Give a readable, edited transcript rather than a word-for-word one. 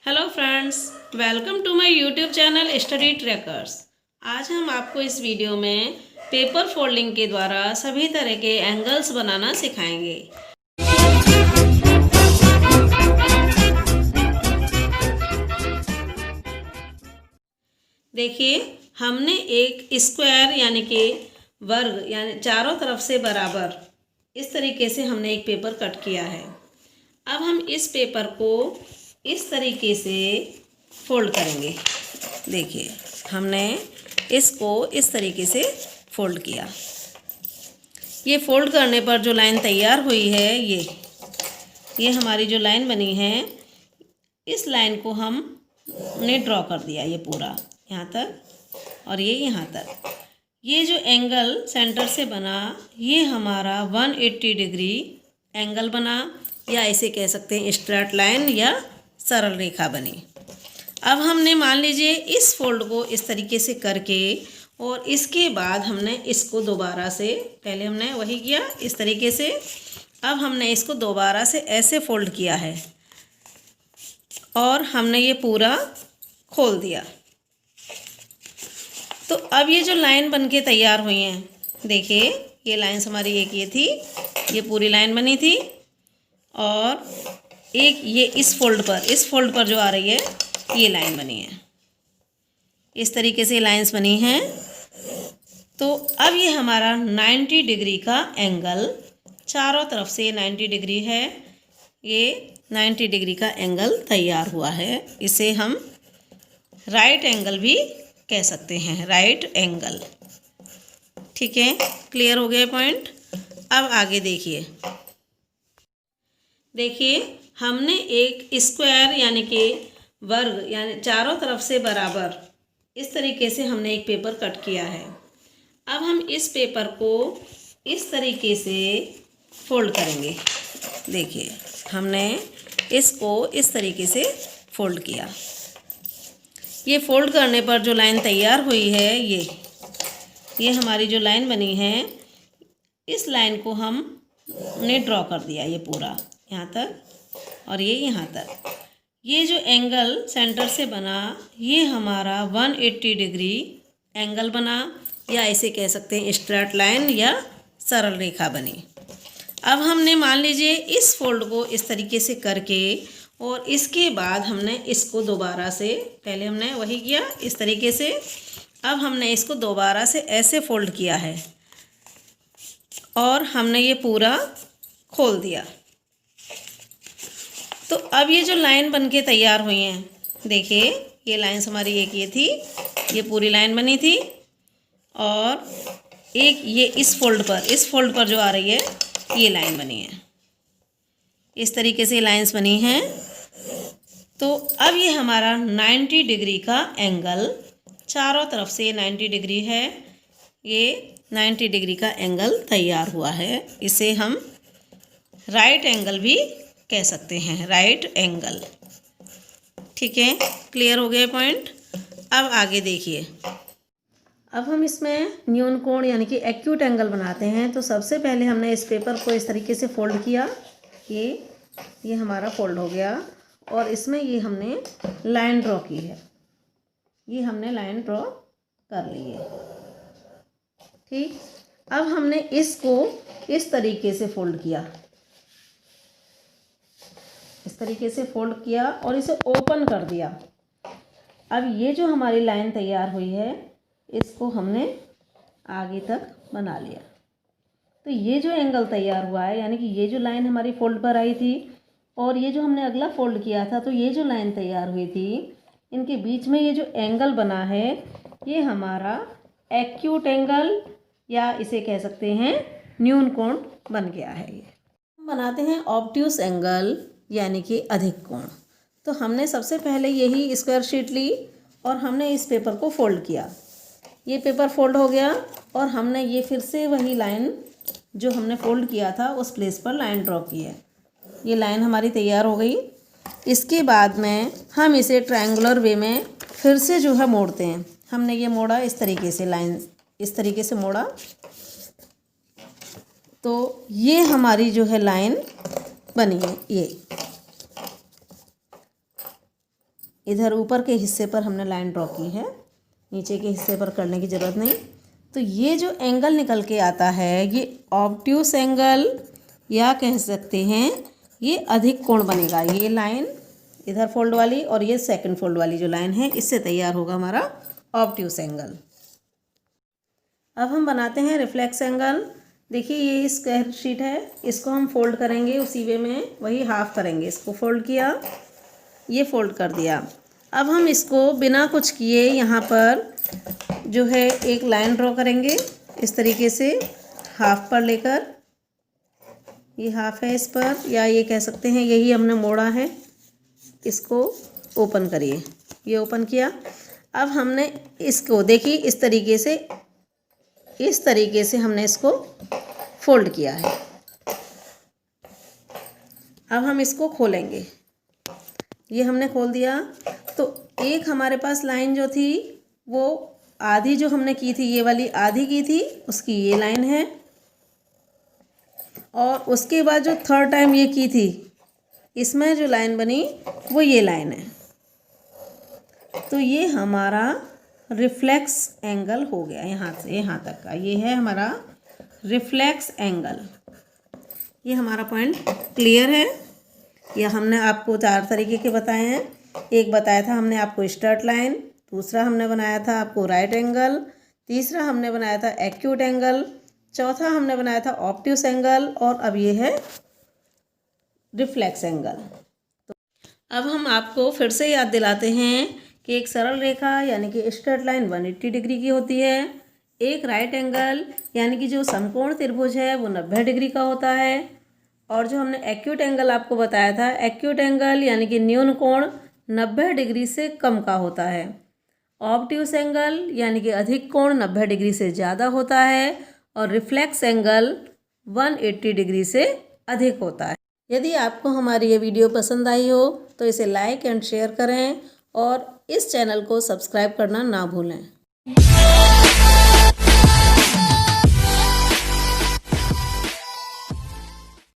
Hello friends, welcome to my YouTube channel study trackers. आज हम आपको इस वीडियो में पेपर फोल्डिंग के द्वारा सभी तरह के एंगल्स बनाना सिखाएंगे। देखिए, हमने एक स्क्वायर यानी कि वर्ग यानी चारों तरफ से बराबर इस तरीके से हमने एक पेपर कट किया है। अब हम इस पेपर को इस तरीके से फोल्ड करेंगे। देखिए, हमने इसको इस तरीके से फोल्ड किया। ये फोल्ड करने पर जो लाइन तैयार हुई है, ये हमारी जो लाइन बनी है, इस लाइन को हमने ड्रॉ कर दिया। ये पूरा यहाँ तक और ये यहाँ तक। ये जो एंगल सेंटर से बना, ये हमारा 180 डिग्री एंगल बना, या इसे कह सकते हैं स्ट्रेट लाइन या सरल रेखा बनी। अब हमने मान लीजिए इस फोल्ड को इस तरीके से करके, और इसके बाद हमने इसको दोबारा से, पहले हमने वही किया इस तरीके से, अब हमने इसको दोबारा से ऐसे फोल्ड किया है और हमने ये पूरा खोल दिया। तो अब ये जो लाइन बनके तैयार हुई हैं, देखिए ये लाइन्स हमारी, एक ये थी, ये पूरी लाइन बनी थी, और एक ये इस फोल्ड पर जो आ रही है, ये लाइन बनी है। इस तरीके से लाइंस बनी हैं। तो अब ये हमारा 90 डिग्री का एंगल, चारों तरफ से 90 डिग्री है, ये 90 डिग्री का एंगल तैयार हुआ है। इसे हम राइट एंगल भी कह सकते हैं, राइट एंगल। ठीक है, क्लियर हो गया पॉइंट। अब आगे देखिए, हमने एक स्क्वायर यानी कि वर्ग यानी चारों तरफ से बराबर इस तरीके से हमने एक पेपर कट किया है। अब हम इस पेपर को इस तरीके से फोल्ड करेंगे। देखिए, हमने इसको इस तरीके से फोल्ड किया। ये फोल्ड करने पर जो लाइन तैयार हुई है, ये हमारी जो लाइन बनी है, इस लाइन को हमने ड्रॉ कर दिया। ये पूरा यहाँ तक और ये यहाँ तक। ये जो एंगल सेंटर से बना, ये हमारा 180 डिग्री एंगल बना, या इसे कह सकते हैं स्ट्रेट लाइन या सरल रेखा बनी। अब हमने मान लीजिए इस फोल्ड को इस तरीके से करके, और इसके बाद हमने इसको दोबारा से, पहले हमने वही किया इस तरीके से, अब हमने इसको दोबारा से ऐसे फोल्ड किया है और हमने ये पूरा खोल दिया। तो अब ये जो लाइन बनके तैयार हुई हैं, देखिए ये लाइन्स हमारी, एक ये थी, ये पूरी लाइन बनी थी, और एक ये इस फोल्ड पर जो आ रही है, ये लाइन बनी है। इस तरीके से लाइंस बनी हैं। तो अब ये हमारा 90 डिग्री का एंगल, चारों तरफ से 90 डिग्री है, ये 90 डिग्री का एंगल तैयार हुआ है। इसे हम राइट एंगल भी कह सकते हैं, राइट एंगल। ठीक है, क्लियर हो गया पॉइंट। अब आगे देखिए, अब हम इसमें न्यून कोण यानी कि एक्यूट एंगल बनाते हैं। तो सबसे पहले हमने इस पेपर को इस तरीके से फोल्ड किया। ये हमारा फोल्ड हो गया, और इसमें ये हमने लाइन ड्रॉ की है। ये हमने लाइन ड्रॉ कर ली है। ठीक, अब हमने इसको इस तरीके से फोल्ड किया, इस तरीके से फोल्ड किया और इसे ओपन कर दिया। अब ये जो हमारी लाइन तैयार हुई है, इसको हमने आगे तक बना लिया। तो ये जो एंगल तैयार हुआ है, यानी कि ये जो लाइन हमारी फोल्ड पर आई थी, और ये जो हमने अगला फोल्ड किया था, तो ये जो लाइन तैयार हुई थी, इनके बीच में ये जो एंगल बना है, ये हमारा एक्यूट एंगल, या इसे कह सकते हैं न्यून कोण बन गया है। ये हम बनाते हैं ऑब्ट्यूस एंगल यानी कि अधिक कोण। तो हमने सबसे पहले यही स्क्वायर शीट ली और हमने इस पेपर को फोल्ड किया। ये पेपर फोल्ड हो गया, और हमने ये फिर से वही लाइन जो हमने फोल्ड किया था उस प्लेस पर लाइन ड्रॉ की है। ये लाइन हमारी तैयार हो गई। इसके बाद में हम इसे ट्रायंगुलर वे में फिर से जो है मोड़ते हैं। हमने ये मोड़ा इस तरीके से, लाइन इस तरीके से मोड़ा, तो ये हमारी जो है लाइन बनी है। इधर ऊपर के हिस्से पर हमने लाइन ड्रॉ की है, नीचे के हिस्से पर करने की ज़रूरत नहीं। तो ये जो एंगल निकल के आता है ये ऑब्ट्यूस एंगल या कह सकते हैं ये अधिक कोण बनेगा। ये लाइन इधर फोल्ड वाली और ये सेकंड फोल्ड वाली जो लाइन है इससे तैयार होगा हमारा ऑब्ट्यूस एंगल। अब हम बनाते हैं रिफ्लेक्स एंगल। देखिए ये स्क्वायर शीट है, इसको हम फोल्ड करेंगे उसी वे में, वही हाफ करेंगे। इसको फोल्ड किया, ये फोल्ड कर दिया। अब हम इसको बिना कुछ किए यहाँ पर जो है एक लाइन ड्रॉ करेंगे इस तरीके से, हाफ पर लेकर। ये हाफ है इस पर, या ये कह सकते हैं यही हमने मोड़ा है। इसको ओपन करिए, ये ओपन किया। अब हमने इसको देखिए इस तरीके से हमने इसको फोल्ड किया है। अब हम इसको खोलेंगे, ये हमने खोल दिया। तो एक हमारे पास लाइन जो थी वो आधी जो हमने की थी, ये वाली आधी की थी, उसकी ये लाइन है। और उसके बाद जो थर्ड टाइम ये की थी, इसमें जो लाइन बनी वो ये लाइन है। तो ये हमारा रिफ्लेक्स एंगल हो गया, यहाँ से यहाँ तक का ये है हमारा रिफ्लेक्स एंगल। ये हमारा पॉइंट क्लियर है। यह हमने आपको 4 तरीके के बताए हैं। एक बताया था हमने आपको स्ट्रेट लाइन, दूसरा हमने बनाया था आपको राइट एंगल, तीसरा हमने बनाया था एक्यूट एंगल, चौथा हमने बनाया था ऑब्ट्यूस एंगल, और अब ये है रिफ्लेक्स एंगल। तो अब हम आपको फिर से याद दिलाते हैं कि एक सरल रेखा यानी कि स्ट्रेट लाइन 180 डिग्री की होती है। एक राइट एंगल यानी कि जो समकोण त्रिभुज है वो 90 डिग्री का होता है। और जो हमने एक्यूट एंगल आपको बताया था, एक्यूट एंगल यानी कि न्यून कोण 90 डिग्री से कम का होता है। ऑब्ट्यूस एंगल यानी कि अधिक कोण 90 डिग्री से ज़्यादा होता है। और रिफ्लेक्स एंगल 180 डिग्री से अधिक होता है। यदि आपको हमारी ये वीडियो पसंद आई हो तो इसे लाइक एंड शेयर करें और इस चैनल को सब्सक्राइब करना ना भूलें।